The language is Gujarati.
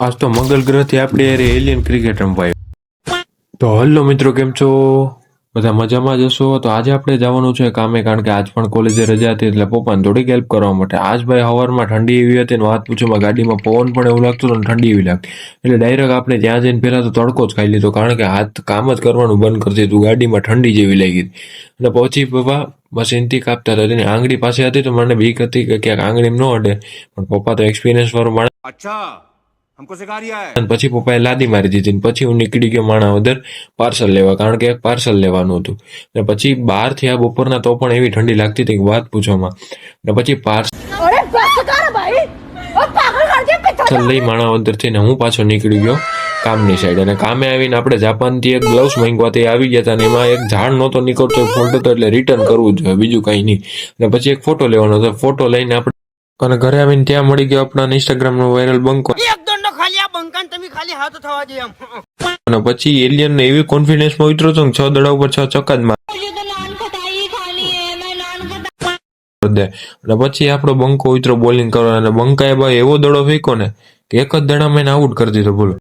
આજ તો મંગલ ગ્રહથી આપણે યાર એલિયન ક્રિકેટ રમવાય. તો હલો મિત્રો, કેમ છો? બધા મજામાં જ હશો. તો આજે આપણે જવાનું છે કામે, કારણ કે આજ પણ કોલેજે રજા હતી એટલે પપ્પાને થોડીક હેલ્પ કરવા માટે. આજ ભાઈ સવારમાં ઠંડી એવી હતી ને વાત પૂછોમાં, ગાડીમાં પવન પણ એવું લાગતું હતું ને ઠંડી એવી લાગતી, એટલે ડાયરેક્ટ આપણે ત્યાં જઈને પહેલા તો તડકો જ ખાઈ લીધો, કારણ કે હાથ કામ જ કરવાનું બંધ કરી દીધું, ગાડીમાં ઠંડી જેવી લાગી હતી. અને પછી પપ્પા મશીનથી કાપતા હતા, તેની આંગળી પાસે હતી તો મને બીક હતી કે ક્યાંક આંગળી ન અડે, પણ પપ્પા તો એક્સપિરિયન્સ વાળો માણસ. अच्छा हमको सिखा रिया है। અને પછી પપ્પાએ લાદી મારી દીધી ને પછી હું નીકળી ગયો માણાવદર પાર્સલ લેવા, કારણ કે એક પાર્સલ લેવાનું હતું. ને પછી બહાર થયા બપોરના તો પણ એવી ઠંડી લાગતી હતી કે વાત પૂછોમાં. ને પછી अरे बस कर भाई और पागल कर दिया पिता પાર્સલ લઈ માણાવદર થઈને હું પાછો નીકળી ગયો કામની સાઈડ. અને કામે આવીને આપણે જાપાનથી એક ગ્લવ્સ માંગ્યા તે આવી ગયા હતા, અને એમાં એક ઝાડ નહોતો નીકળતો, ફોલ્ટ હતો, એટલે રિટર્ન કરવું જોઈએ, બીજું કંઈ નહીં. અને પછી એક ફોટો લેવાનો હતો, ફોટો લઈને આપણે અને ઘરે આવીને ત્યાં મળી ગયો આપણા ઇન્સ્ટાગ્રામનો વાયરલ બંકો. એક દંડો ખાલી આ બંકાન તમે ખાલી હાથ થવા દે એમ. અને પછી એલિયન ને એવી કોન્ફિડન્સમાં ઉતરો હતો કે 6 દડા ઉપર 6 ચક્કા જ मुझे तो नान खटाई खानी है मैं नान खटा મારી દે. અને પછી આપણો બંકો ઉતરો બોલિંગ કરવા, અને બંકાએ ભાઈ એવો દડો ફેંક્યો ને કે એક જ દડામાં એને આઉટ કરી દીધો, બોલો.